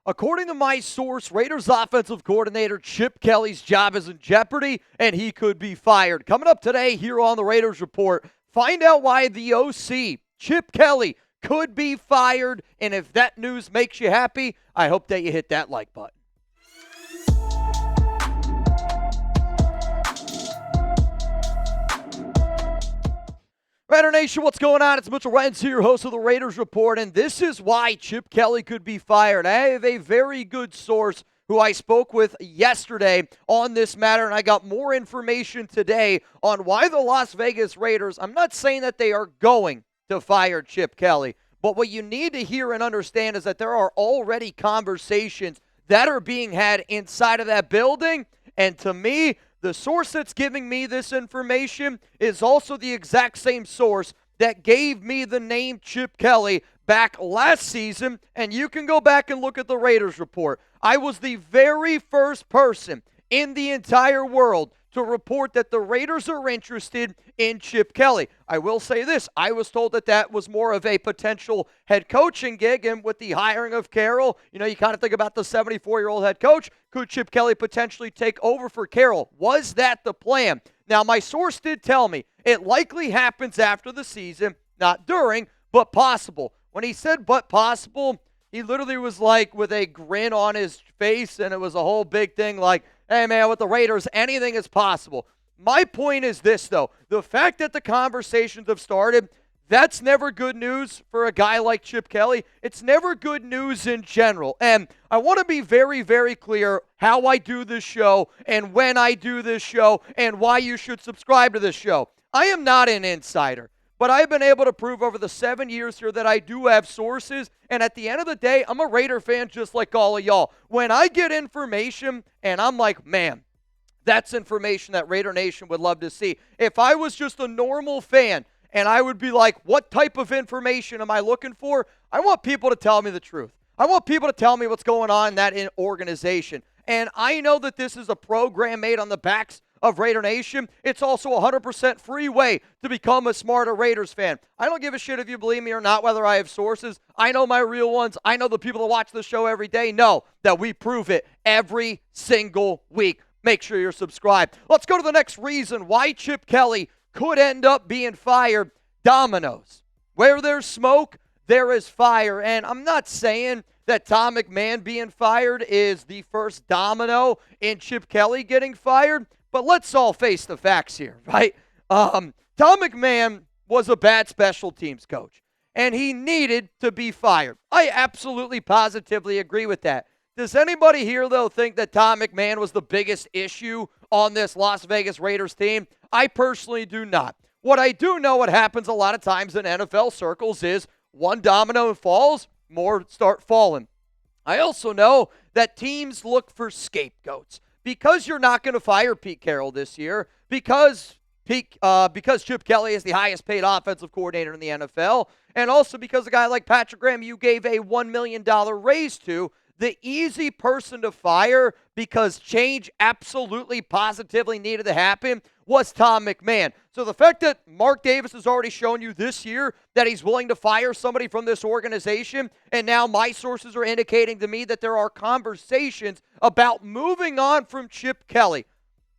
According to my source, Raiders offensive coordinator Chip Kelly's job is in jeopardy, and he could be fired. Coming up today here on the Raiders Report, find out why the OC, Chip Kelly, could be fired. And if that news makes you happy, I hope that you hit that like button. Raider Nation, what's going on? It's Mitchell Renz here, host of the Raiders Report, and this is why Chip Kelly could be fired. I have a very good source who I spoke with yesterday on this matter, and I got more information today on why the Las Vegas Raiders, I'm not saying that they are going to fire Chip Kelly, but what you need to hear and understand is that there are already conversations that are being had inside of that building, and to me, the source that's giving me this information is also the exact same source that gave me the name Chip Kelly back last season, and you can go back and look at the Raiders Report. I was the very first person in the entire world to report that the Raiders are interested in Chip Kelly. I will say this, I was told that that was more of a potential head coaching gig, and with the hiring of Carroll, you kind of think about the 74-year-old head coach. Could Chip Kelly potentially take over for Carroll? Was that the plan? Now, my source did tell me it likely happens after the season, not during, but possible. When he said but possible, he literally was like with a grin on his face, and it was a whole big thing like, hey, man, with the Raiders, anything is possible. My point is this, though. The fact that the conversations have started, that's never good news for a guy like Chip Kelly. It's never good news in general. And I want to be very, very clear how I do this show and when I do this show and why you should subscribe to this show. I am not an insider, but I've been able to prove over the 7 years here that I do have sources. And at the end of the day, I'm a Raider fan just like all of y'all. When I get information and I'm like, man, that's information that Raider Nation would love to see. If I was just a normal fan and I would be like, what type of information am I looking for? I want people to tell me the truth. I want people to tell me what's going on in that organization. And I know that this is a program made on the backs of Raider Nation. It's also a 100% free way to become a smarter Raiders fan. I don't give a shit if you believe me or not, whether I have sources. I know my real ones. I know the people that watch the show every day know that we prove it every single week. Make sure you're subscribed. Let's go to the next reason why Chip Kelly could end up being fired. Dominos. Where there's smoke, there is fire. And I'm not saying that Tom McMahon being fired is the first domino in Chip Kelly getting fired, but let's all face the facts here, right? Tom McMahon was a bad special teams coach, and he needed to be fired. I absolutely positively agree with that. Does anybody here, though, think that Tom McMahon was the biggest issue on this Las Vegas Raiders team? I personally do not. What I do know what happens a lot of times in NFL circles is one domino falls, more start falling. I also know that teams look for scapegoats. Because you're not going to fire Pete Carroll this year, because Chip Kelly is the highest paid offensive coordinator in the NFL, and also because a guy like Patrick Graham you gave a $1 million raise to, the easy person to fire because change absolutely positively needed to happen was Tom McMahon. So the fact that Mark Davis has already shown you this year that he's willing to fire somebody from this organization, and now my sources are indicating to me that there are conversations about moving on from Chip Kelly.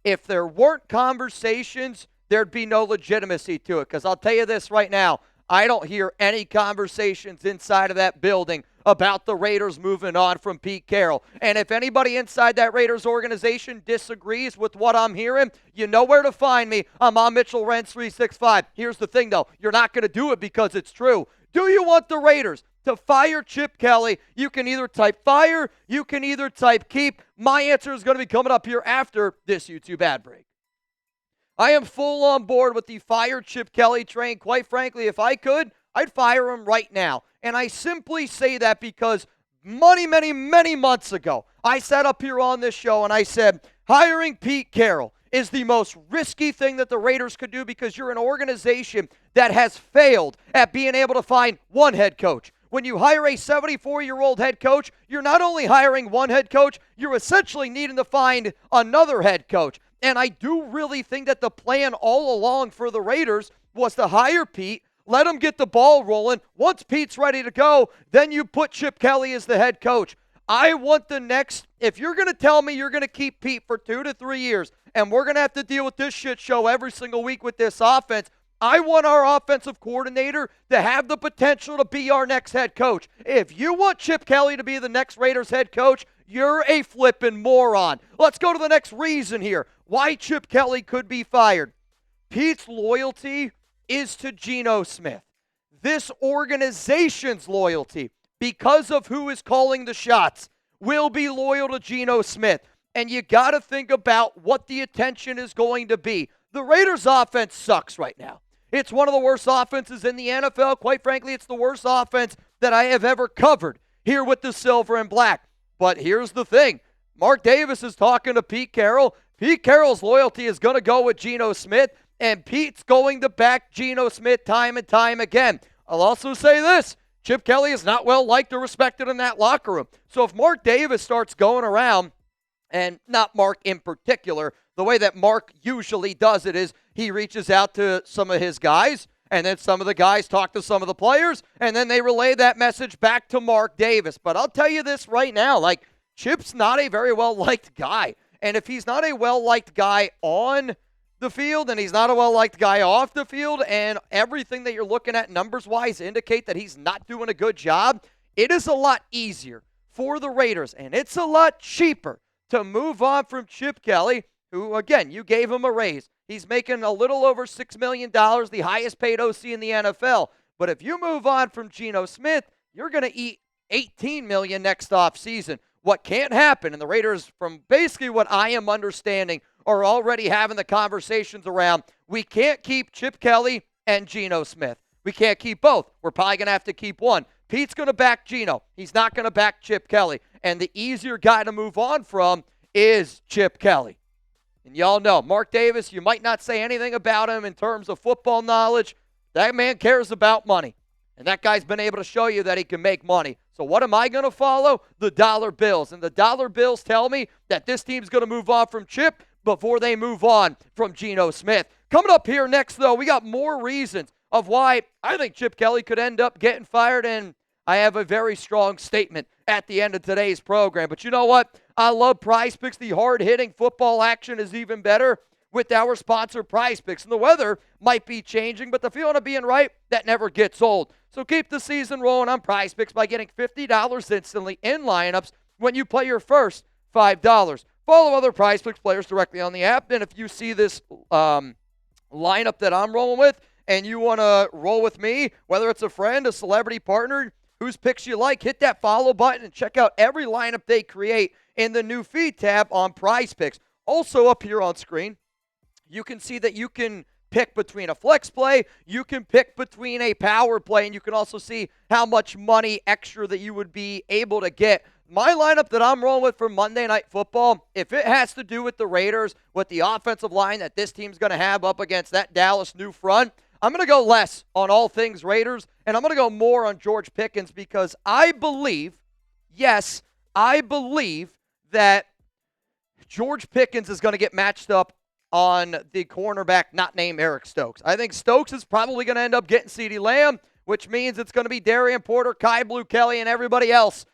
If there weren't conversations, there'd be no legitimacy to it, because I'll tell you this right now, I don't hear any conversations inside of that building about the Raiders moving on from Pete Carroll. And if anybody inside that Raiders organization disagrees with what I'm hearing, you know where to find me. I'm on Mitchell Renz 365. Here's the thing, though. You're not going to do it because it's true. Do you want the Raiders to fire Chip Kelly? You can either type fire, you can either type keep. My answer is going to be coming up here after this YouTube ad break. I am full on board with the fire Chip Kelly train. Quite frankly, if I could, I'd fire him right now. And I simply say that because many months ago, I sat up here on this show and I said, hiring Pete Carroll is the most risky thing that the Raiders could do because you're an organization that has failed at being able to find one head coach. When you hire a 74-year-old head coach, you're not only hiring one head coach, you're essentially needing to find another head coach. And I do really think that the plan all along for the Raiders was to hire Pete, let him get the ball rolling. Once Pete's ready to go, then you put Chip Kelly as the head coach. I want the next, if you're going to tell me you're going to keep Pete for 2 to 3 years and we're going to have to deal with this shit show every single week with this offense, I want our offensive coordinator to have the potential to be our next head coach. If you want Chip Kelly to be the next Raiders head coach, you're a flippin' moron. Let's go to the next reason here why Chip Kelly could be fired. Pete's loyalty is to Geno Smith. This organization's loyalty, because of who is calling the shots, will be loyal to Geno Smith. And you got to think about what the attention is going to be. The Raiders' offense sucks right now. It's one of the worst offenses in the NFL. Quite frankly, it's the worst offense that I have ever covered here with the silver and black. But here's the thing. Mark Davis is talking to Pete Carroll. Pete Carroll's loyalty is going to go with Geno Smith, and Pete's going to back Geno Smith time and time again. I'll also say this. Chip Kelly is not well liked or respected in that locker room. So if Mark Davis starts going around, and not Mark in particular, the way that Mark usually does it is he reaches out to some of his guys, and then some of the guys talk to some of the players, and then they relay that message back to Mark Davis. But I'll tell you this right now, like, Chip's not a very well-liked guy. And if he's not a well-liked guy on the field and he's not a well-liked guy off the field, and everything that you're looking at numbers-wise indicate that he's not doing a good job, it is a lot easier for the Raiders, and it's a lot cheaper to move on from Chip Kelly, who, again, you gave him a raise. He's making a little over $6 million, the highest paid OC in the NFL. But if you move on from Geno Smith, you're going to eat $18 million next offseason. What can't happen, and the Raiders, from basically what I am understanding, are already having the conversations around, we can't keep Chip Kelly and Geno Smith. We can't keep both. We're probably going to have to keep one. Pete's going to back Geno. He's not going to back Chip Kelly. And the easier guy to move on from is Chip Kelly. And y'all know, Mark Davis, you might not say anything about him in terms of football knowledge. That man cares about money. And that guy's been able to show you that he can make money. So what am I going to follow? The dollar bills. And the dollar bills tell me that this team's going to move on from Chip before they move on from Geno Smith. Coming up here next, though, we got more reasons of why I think Chip Kelly could end up getting fired, and I have a very strong statement at the end of today's program. But you know what? I love PrizePicks. The hard-hitting football action is even better with our sponsor, PrizePicks. And the weather might be changing, but the feeling of being right, that never gets old. So keep the season rolling on PrizePicks by getting $50 instantly in lineups when you play your first $5. Follow other PrizePicks players directly on the app. And if you see this lineup that I'm rolling with and you want to roll with me, whether it's a friend, a celebrity partner, whose picks you like, hit that follow button and check out every lineup they create in the new feed tab on PrizePicks. Also up here on screen, you can see that you can pick between a flex play, you can pick between a power play, and you can also see how much money extra that you would be able to get. My lineup that I'm rolling with for Monday Night Football, if it has to do with the Raiders, with the offensive line that this team's going to have up against that Dallas new front, I'm going to go less on all things Raiders, and I'm going to go more on George Pickens because I believe, yes, I believe that George Pickens is going to get matched up on the cornerback not named Eric Stokes. I think Stokes is probably going to end up getting CeeDee Lamb, which means it's going to be Darian Porter, Kai Blue Kelly, and everybody else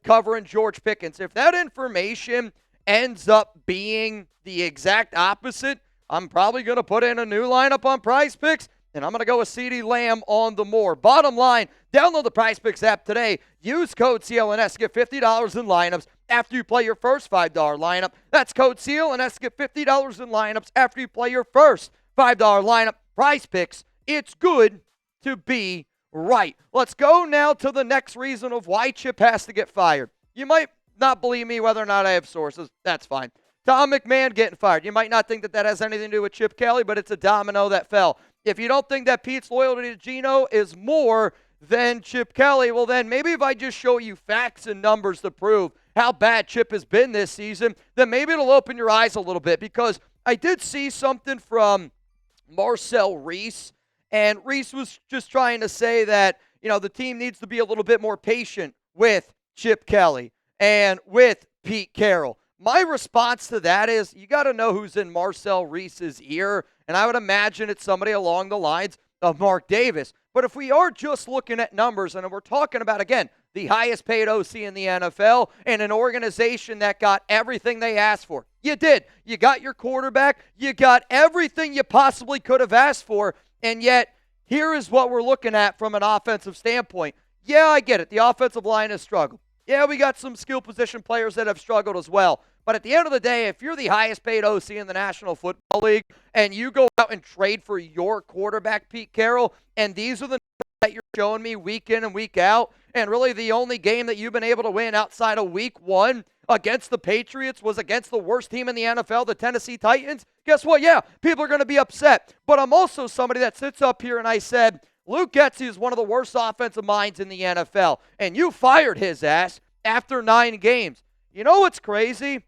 covering George Pickens. If that information ends up being the exact opposite, I'm probably going to put in a new lineup on PrizePicks, and I'm going to go with CeeDee Lamb on the more. Bottom line, download the PrizePicks app today. Use code CLNS to get $50 in lineups after you play your first $5 lineup. That's code CLNS to get $50 in lineups after you play your first $5 lineup. PrizePicks, it's good to be right. Let's go now to the next reason of why Chip has to get fired. You might not believe me whether or not I have sources. That's fine. Tom McMahon getting fired. You might not think that that has anything to do with Chip Kelly, but it's a domino that fell. If you don't think that Pete's loyalty to Geno is more than Chip Kelly, well then maybe if I just show you facts and numbers to prove how bad Chip has been this season, then maybe it'll open your eyes a little bit, because I did see something from Marcel Reese, and Reese was just trying to say that, you know, the team needs to be a little bit more patient with Chip Kelly and with Pete Carroll. My response to that is you got to know who's in Marcel Reese's ear, and I would imagine it's somebody along the lines of Mark Davis. But if we are just looking at numbers, and we're talking about, again, the highest paid OC in the NFL, and an organization that got everything they asked for. You did. You got your quarterback. You got everything you possibly could have asked for, and yet here is what we're looking at from an offensive standpoint. Yeah, I get it. The offensive line has struggled. Yeah, we got some skill position players that have struggled as well. But at the end of the day, if you're the highest paid OC in the National Football League and you go out and trade for your quarterback, Pete Carroll, and these are the numbers that you're showing me week in and week out, and really the only game that you've been able to win outside of week one against the Patriots was against the worst team in the NFL, the Tennessee Titans, guess what? Yeah, people are going to be upset. But I'm also somebody that sits up here and I said, Luke Getsy is one of the worst offensive minds in the NFL, and you fired his ass after 9 games. You know what's crazy?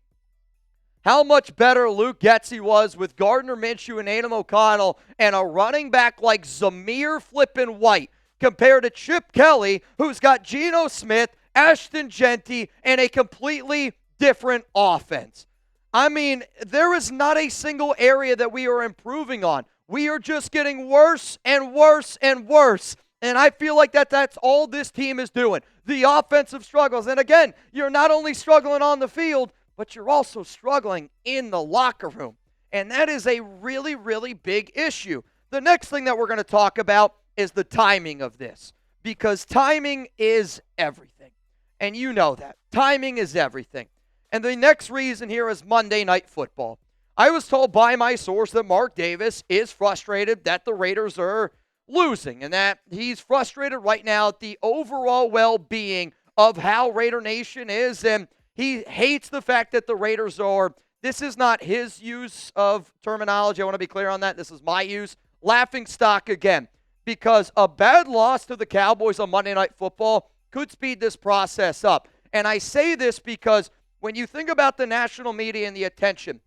How much better Luke Getsy was with Gardner Minshew and Aiden O'Connell and a running back like Zamir flippin' White compared to Chip Kelly, who's got Geno Smith, Ashton Genty, and a completely different offense. I mean, there is not a single area that we are improving on. We are just getting worse and worse and worse. And I feel like that's all this team is doing. The offensive struggles. And again, you're not only struggling on the field, but you're also struggling in the locker room. And that is a really, really big issue. The next thing that we're going to talk about is the timing of this. Because timing is everything. And you know that. Timing is everything. And the next reason here is Monday Night Football. I was told by my source that Mark Davis is frustrated that the Raiders are losing and that he's frustrated right now at the overall well-being of how Raider Nation is, and he hates the fact that the Raiders are, this is not his use of terminology, I want to be clear on that, this is my use, laughing stock again, because a bad loss to the Cowboys on Monday Night Football could speed this process up. And I say this because when you think about the national media and the attention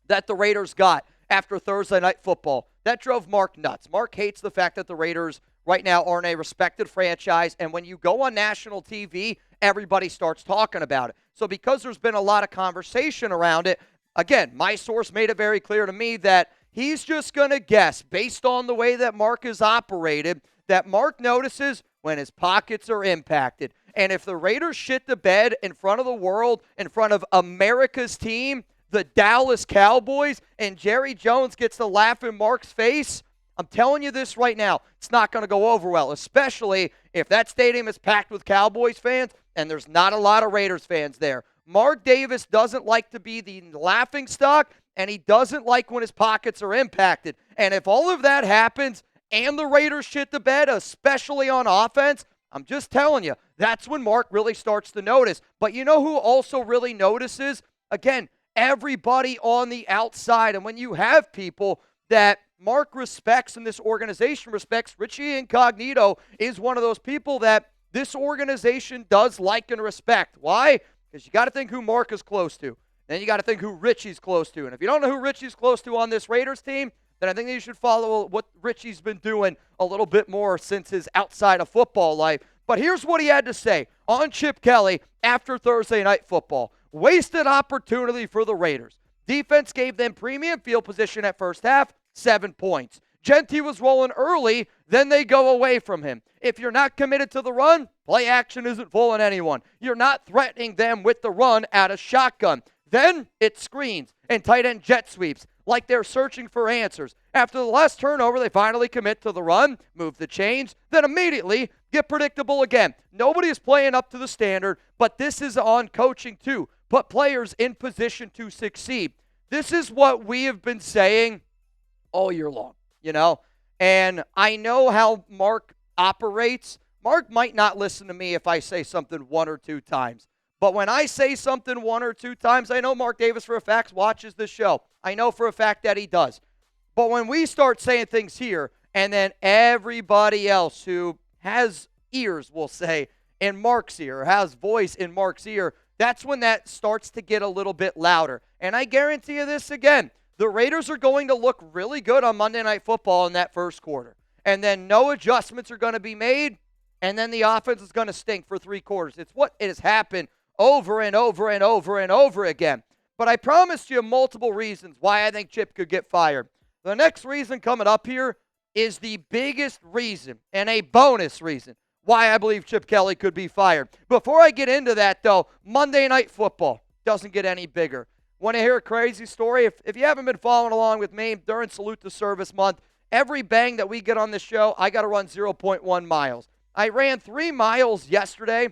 that the Raiders got after Thursday Night Football, that drove Mark nuts. Mark hates the fact that the Raiders right now aren't a respected franchise, and when you go on national TV, everybody starts talking about it. So because there's been a lot of conversation around it, again, my source made it very clear to me that he's just going to guess, based on the way that Mark is operated, that Mark notices when his pockets are impacted. And if the Raiders shit the bed in front of the world, in front of America's team, the Dallas Cowboys, and Jerry Jones gets to laugh in Mark's face, I'm telling you this right now, it's not going to go over well, especially if that stadium is packed with Cowboys fans and there's not a lot of Raiders fans there. Mark Davis doesn't like to be the laughing stock, and he doesn't like when his pockets are impacted. And if all of that happens and the Raiders shit the bed, especially on offense, I'm just telling you, that's when Mark really starts to notice. But you know who also really notices? Again, everybody on the outside. And when you have people that Mark respects and this organization respects, Richie Incognito is one of those people that this organization does like and respect. Why? Because you got to think who Mark is close to. Then you got to think who Richie's close to. And if you don't know who Richie's close to on this Raiders team, then I think that you should follow what Richie's been doing a little bit more since his outside of football life. But here's what he had to say on Chip Kelly after Thursday Night Football. Wasted opportunity for the Raiders. Defense gave them premium field position at first half, 7 points. Genty was rolling early, then they go away from him. If you're not committed to the run, play action isn't fooling anyone. You're not threatening them with the run out of shotgun. Then it's screens and tight end jet sweeps like they're searching for answers. After the last turnover, they finally commit to the run, move the chains, then immediately get predictable again. Nobody is playing up to the standard, but this is on coaching too. Put players in position to succeed. This is what we have been saying all year long, you know? And I know how Mark operates. Mark might not listen to me if I say something 1 or 2 times. But when I say something 1 or 2 times, I know Mark Davis for a fact watches this show. I know for a fact that he does. But when we start saying things here, and then everybody else who has ears, we'll say, in Mark's ear, or has voice in Mark's ear, that's when that starts to get a little bit louder. And I guarantee you this again, the Raiders are going to look really good on Monday Night Football in that first quarter. And then no adjustments are going to be made, and then the offense is going to stink for 3 quarters. It's what it has happened over and over and over and over again. But I promised you multiple reasons why I think Chip could get fired. The next reason coming up here is the biggest reason and a bonus reason why I believe Chip Kelly could be fired. Before I get into that, though, Monday Night Football doesn't get any bigger. Want to hear a crazy story? If you haven't been following along with me during Salute to Service Month, every bang that we get on this show, I got to run 0.1 miles. I ran 3 miles yesterday,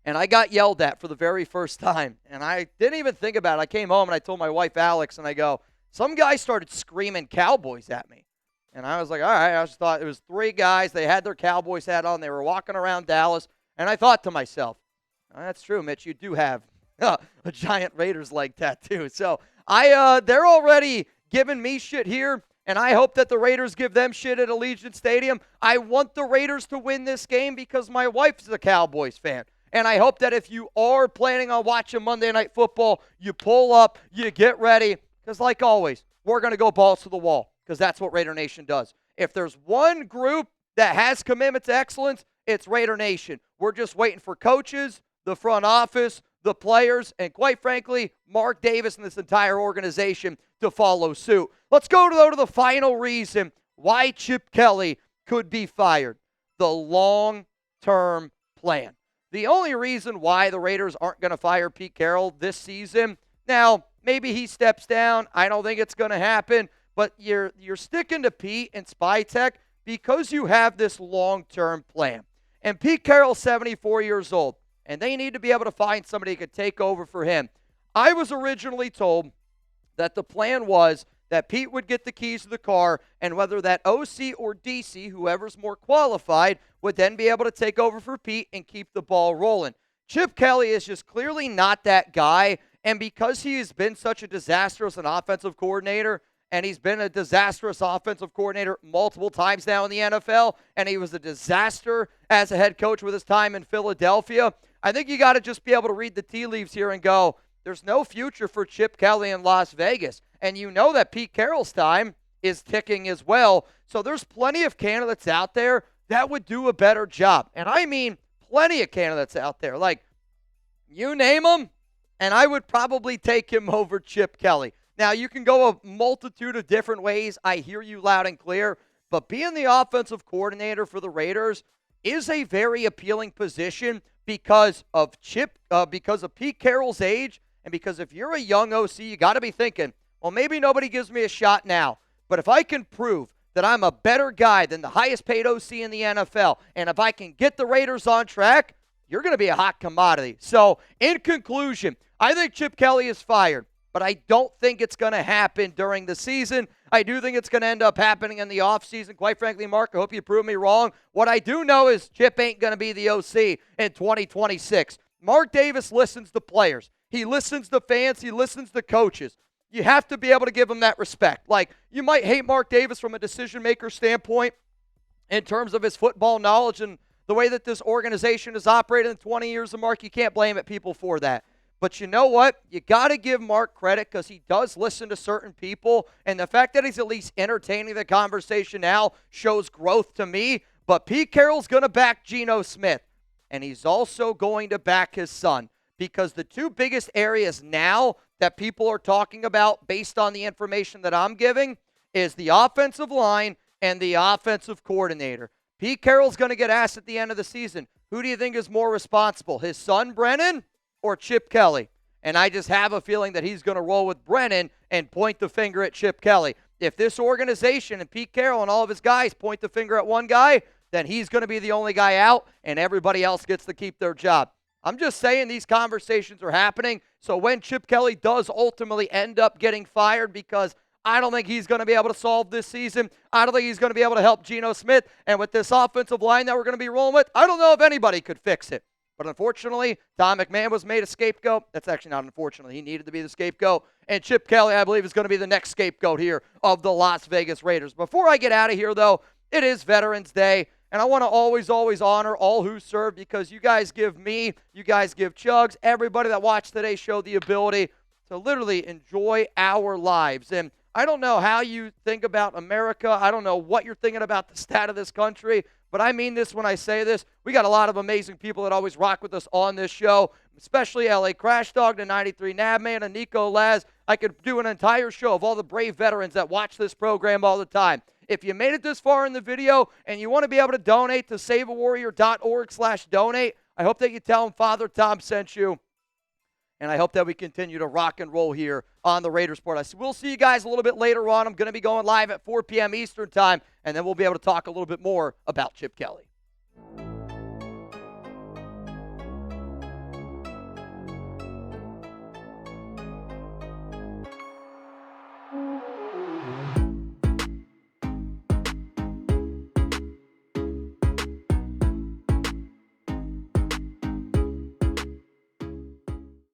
and I got yelled at for the very first time. And I didn't even think about it. I came home, and I told my wife, Alex, and I go, some guy started screaming Cowboys at me. And I was like, all right. I just thought it was 3 guys. They had their Cowboys hat on. They were walking around Dallas. And I thought to myself, oh, that's true, Mitch. You do have a giant Raiders leg tattoo. So they're already giving me shit here. And I hope that the Raiders give them shit at Allegiant Stadium. I want the Raiders to win this game because my wife's a Cowboys fan. And I hope that if you are planning on watching Monday Night Football, you pull up, you get ready. Because like always, we're going to go balls to the wall because that's what Raider Nation does. If there's one group that has commitment to excellence, it's Raider Nation. We're just waiting for coaches, the front office, the players, and quite frankly, Mark Davis and this entire organization to follow suit. Let's go to the final reason why Chip Kelly could be fired. The long-term plan. The only reason why the Raiders aren't going to fire Pete Carroll this season, now, maybe he steps down. I don't think it's going to happen. But you're sticking to Pete and Spy Tech because you have this long-term plan. And Pete Carroll's 74 years old, and they need to be able to find somebody who could take over for him. I was originally told that the plan was that Pete would get the keys to the car, and whether that OC or DC, whoever's more qualified, would then be able to take over for Pete and keep the ball rolling. Chip Kelly is just clearly not that guy, and because he has been such a disaster as an offensive coordinator, and he's been a disastrous offensive coordinator multiple times now in the NFL, and he was a disaster as a head coach with his time in Philadelphia, I think you got to just be able to read the tea leaves here and go, there's no future for Chip Kelly in Las Vegas. And you know that Pete Carroll's time is ticking as well. So there's plenty of candidates out there that would do a better job. And I mean plenty of candidates out there. Like, you name them, and I would probably take him over Chip Kelly. Now, you can go a multitude of different ways. I hear you loud and clear. But being the offensive coordinator for the Raiders is a very appealing position because of Pete Carroll's age, and because if you're a young OC, you got to be thinking, well, maybe nobody gives me a shot now, but if I can prove that I'm a better guy than the highest paid OC in the NFL, and if I can get the Raiders on track, you're going to be a hot commodity. So, in conclusion, I think Chip Kelly is fired, but I don't think it's going to happen during the season. I do think it's going to end up happening in the offseason. Quite frankly, Mark, I hope you prove me wrong. What I do know is Chip ain't going to be the OC in 2026. Mark Davis listens to players. He listens to fans. He listens to coaches. You have to be able to give him that respect. Like, you might hate Mark Davis from a decision-maker standpoint in terms of his football knowledge and the way that this organization has operated in 20 years of Mark. You can't blame people for that. But you know what? You got to give Mark credit because he does listen to certain people. And the fact that he's at least entertaining the conversation now shows growth to me. But Pete Carroll's going to back Geno Smith. And he's also going to back his son. Because the two biggest areas now that people are talking about based on the information that I'm giving is the offensive line and the offensive coordinator. Pete Carroll's going to get asked at the end of the season, who do you think is more responsible, his son Brennan or Chip Kelly? And I just have a feeling that he's going to roll with Brennan and point the finger at Chip Kelly. If this organization and Pete Carroll and all of his guys point the finger at one guy, then he's going to be the only guy out and everybody else gets to keep their job. I'm just saying these conversations are happening. So when Chip Kelly does ultimately end up getting fired, because I don't think he's going to be able to solve this season. I don't think he's going to be able to help Geno Smith. And with this offensive line that we're going to be rolling with, I don't know if anybody could fix it. But unfortunately, Tom McMahon was made a scapegoat. That's actually not unfortunately. He needed to be the scapegoat. And Chip Kelly, I believe, is going to be the next scapegoat here of the Las Vegas Raiders. Before I get out of here, though, it is Veterans Day. And I want to always honor all who served, because you guys give me, you guys give Chugs, everybody that watched today's show the ability to literally enjoy our lives. And I don't know how you think about America. I don't know what you're thinking about the stat of this country, but I mean this when I say this. We got a lot of amazing people that always rock with us on this show, especially LA Crash Dog, the 93 Nabman, and Nico Laz. I could do an entire show of all the brave veterans that watch this program all the time. If you made it this far in the video and you want to be able to donate to saveawarrior.org/donate, I hope that you tell them Father Tom sent you. And I hope that we continue to rock and roll here on the Raiders Report. We'll see you guys a little bit later on. I'm going to be going live at 4 p.m. Eastern time, and then we'll be able to talk a little bit more about Chip Kelly.